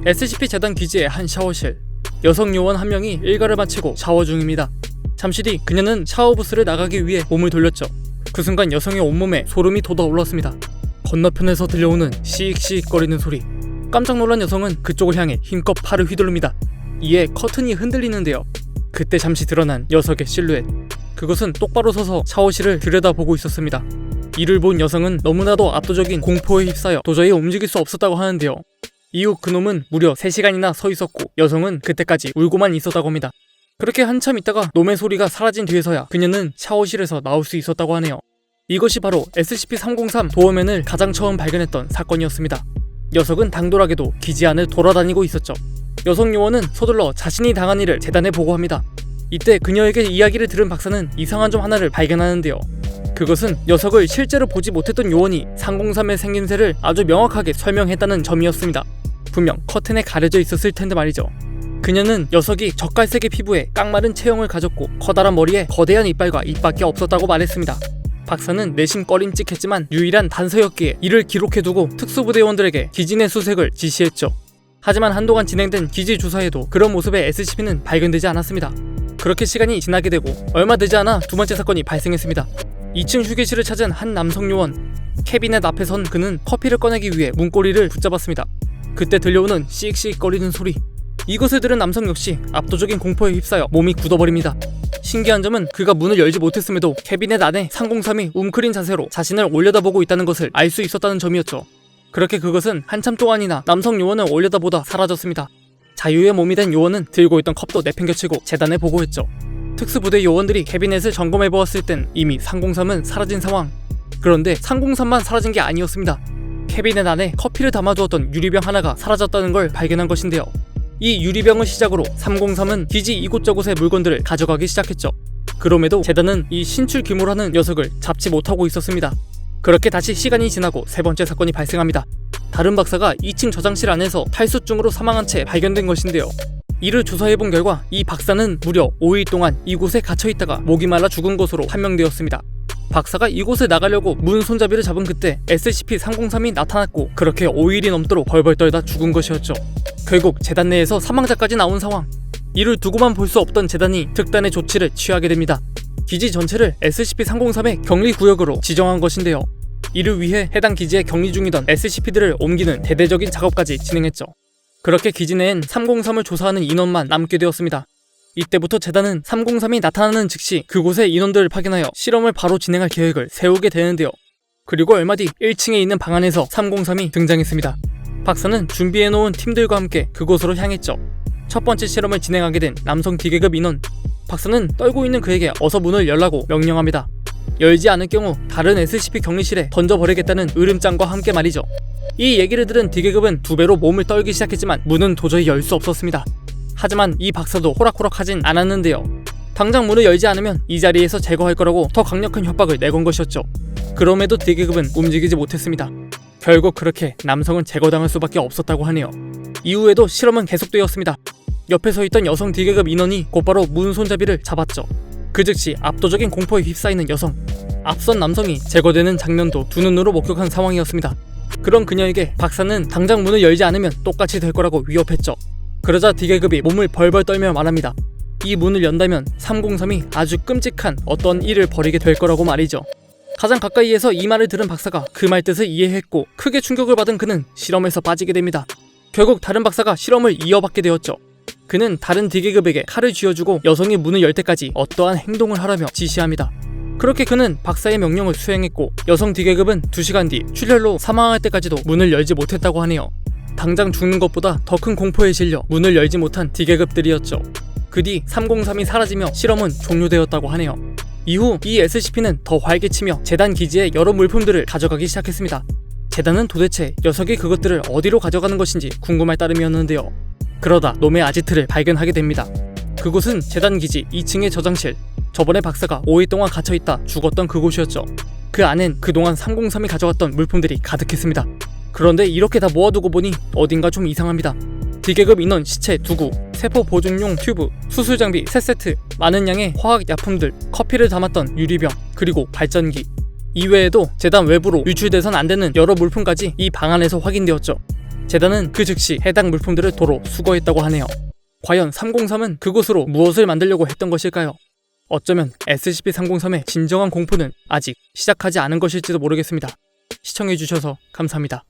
SCP 재단 기지의 한 샤워실. 여성 요원 한 명이 일과를 마치고 샤워 중입니다. 잠시 뒤 그녀는 샤워 부스를 나가기 위해 몸을 돌렸죠. 그 순간 여성의 온몸에 소름이 돋아올랐습니다. 건너편에서 들려오는 씩씩거리는 소리. 깜짝 놀란 여성은 그쪽을 향해 힘껏 팔을 휘두릅니다. 이에 커튼이 흔들리는데요. 그때 잠시 드러난 녀석의 실루엣. 그것은 똑바로 서서 샤워실을 들여다보고 있었습니다. 이를 본 여성은 너무나도 압도적인 공포에 휩싸여 도저히 움직일 수 없었다고 하는데요. 이후 그놈은 무려 3시간이나 서 있었고 여성은 그때까지 울고만 있었다고 합니다. 그렇게 한참 있다가 놈의 소리가 사라진 뒤에서야 그녀는 샤워실에서 나올 수 있었다고 하네요. 이것이 바로 SCP-303 도어맨을 가장 처음 발견했던 사건이었습니다. 녀석은 당돌하게도 기지 안을 돌아다니고 있었죠. 여성 요원은 서둘러 자신이 당한 일을 재단에 보고합니다. 이때 그녀에게 이야기를 들은 박사는 이상한 점 하나를 발견하는데요. 그것은 녀석을 실제로 보지 못했던 요원이 303의 생김새를 아주 명확하게 설명했다는 점이었습니다. 분명 커튼에 가려져 있었을 텐데 말이죠. 그녀는 녀석이 젓갈색의 피부에 깡마른 체형을 가졌고 커다란 머리에 거대한 이빨과 입밖에 없었다고 말했습니다. 박사는 내심 꺼림칙했지만 유일한 단서였기에 이를 기록해두고 특수부대원들에게 기지 내 수색을 지시했죠. 하지만 한동안 진행된 기지 조사에도 그런 모습의 SCP는 발견되지 않았습니다. 그렇게 시간이 지나게 되고 얼마 되지 않아 두 번째 사건이 발생했습니다. 2층 휴게실을 찾은 한 남성 요원. 캐비넷 앞에 선 그는 커피를 꺼내기 위해 문고리를 붙잡았습니다. 그때 들려오는 씩씩거리는 소리. 이것을 들은 남성 역시 압도적인 공포에 휩싸여 몸이 굳어버립니다. 신기한 점은 그가 문을 열지 못했음에도 캐비넷 안에 303이 웅크린 자세로 자신을 올려다보고 있다는 것을 알 수 있었다는 점이었죠. 그렇게 그것은 한참 동안이나 남성 요원을 올려다보다 사라졌습니다. 자유의 몸이 된 요원은 들고 있던 컵도 내팽겨치고 재단에 보고했죠. 특수부대 요원들이 캐비넷을 점검해보았을 땐 이미 303은 사라진 상황. 그런데 303만 사라진 게 아니었습니다. 캐비넷 안에 커피를 담아두었던 유리병 하나가 사라졌다는 걸 발견한 것인데요. 이 유리병을 시작으로 303은 기지 이곳저곳의 물건들을 가져가기 시작했죠. 그럼에도 재단은 이 신출 귀몰하는 녀석을 잡지 못하고 있었습니다. 그렇게 다시 시간이 지나고 세 번째 사건이 발생합니다. 다른 박사가 2층 저장실 안에서 탈수증으로 사망한 채 발견된 것인데요. 이를 조사해본 결과 이 박사는 무려 5일 동안 이곳에 갇혀있다가 목이 말라 죽은 것으로 판명되었습니다. 박사가 이곳에 나가려고 문 손잡이를 잡은 그때 SCP-303이 나타났고 그렇게 5일이 넘도록 벌벌 떨다 죽은 것이었죠. 결국 재단 내에서 사망자까지 나온 상황. 이를 두고만 볼 수 없던 재단이 특단의 조치를 취하게 됩니다. 기지 전체를 SCP-303의 격리구역으로 지정한 것인데요. 이를 위해 해당 기지에 격리 중이던 SCP들을 옮기는 대대적인 작업까지 진행했죠. 그렇게 기지 내엔 303을 조사하는 인원만 남게 되었습니다. 이때부터 재단은 303이 나타나는 즉시 그곳에 인원들을 파견하여 실험을 바로 진행할 계획을 세우게 되는데요. 그리고 얼마 뒤 1층에 있는 방 안에서 303이 등장했습니다. 박사는 준비해놓은 팀들과 함께 그곳으로 향했죠. 첫 번째 실험을 진행하게 된 남성 D계급 인원. 박사는 떨고 있는 그에게 어서 문을 열라고 명령합니다. 열지 않을 경우 다른 SCP 격리실에 던져버리겠다는 으름장과 함께 말이죠. 이 얘기를 들은 D계급은 2배로 몸을 떨기 시작했지만 문은 도저히 열 수 없었습니다. 하지만 이 박사도 호락호락하진 않았는데요. 당장 문을 열지 않으면 이 자리에서 제거할 거라고 더 강력한 협박을 내건 것이었죠. 그럼에도 D계급은 움직이지 못했습니다. 결국 그렇게 남성은 제거당할 수밖에 없었다고 하네요. 이후에도 실험은 계속되었습니다. 옆에 서 있던 여성 D계급 인원이 곧바로 문 손잡이를 잡았죠. 그 즉시 압도적인 공포에 휩싸이는 여성. 앞선 남성이 제거되는 장면도 두 눈으로 목격한 상황이었습니다. 그런 그녀에게 박사는 당장 문을 열지 않으면 똑같이 될 거라고 위협했죠. 그러자 D계급이 몸을 벌벌 떨며 말합니다. 이 문을 연다면 303이 아주 끔찍한 어떤 일을 벌이게 될 거라고 말이죠. 가장 가까이에서 이 말을 들은 박사가 그 말 뜻을 이해했고 크게 충격을 받은 그는 실험에서 빠지게 됩니다. 결국 다른 박사가 실험을 이어받게 되었죠. 그는 다른 D계급에게 칼을 쥐어주고 여성이 문을 열 때까지 어떠한 행동을 하라며 지시합니다. 그렇게 그는 박사의 명령을 수행했고 여성 D계급은 2시간 뒤 출혈로 사망할 때까지도 문을 열지 못했다고 하네요. 당장 죽는 것보다 더 큰 공포에 질려 문을 열지 못한 D계급들이었죠. 그 뒤 303이 사라지며 실험은 종료되었다고 하네요. 이후 이 SCP는 더 활개치며 재단 기지의 여러 물품들을 가져가기 시작했습니다. 재단은 도대체 녀석이 그것들을 어디로 가져가는 것인지 궁금할 따름이었는데요. 그러다 놈의 아지트를 발견하게 됩니다. 그곳은 재단 기지 2층의 저장실. 저번에 박사가 5일 동안 갇혀있다 죽었던 그곳이었죠. 그 안엔 그동안 303이 가져갔던 물품들이 가득했습니다. 그런데 이렇게 다 모아두고 보니 어딘가 좀 이상합니다. D계급 인원 시체 2구, 세포 보존용 튜브, 수술 장비 3세트, 많은 양의 화학 약품들, 커피를 담았던 유리병, 그리고 발전기. 이외에도 재단 외부로 유출돼선 안 되는 여러 물품까지 이 방 안에서 확인되었죠. 재단은 그 즉시 해당 물품들을 도로 수거했다고 하네요. 과연 303은 그곳으로 무엇을 만들려고 했던 것일까요? 어쩌면 SCP-303의 진정한 공포는 아직 시작하지 않은 것일지도 모르겠습니다. 시청해주셔서 감사합니다.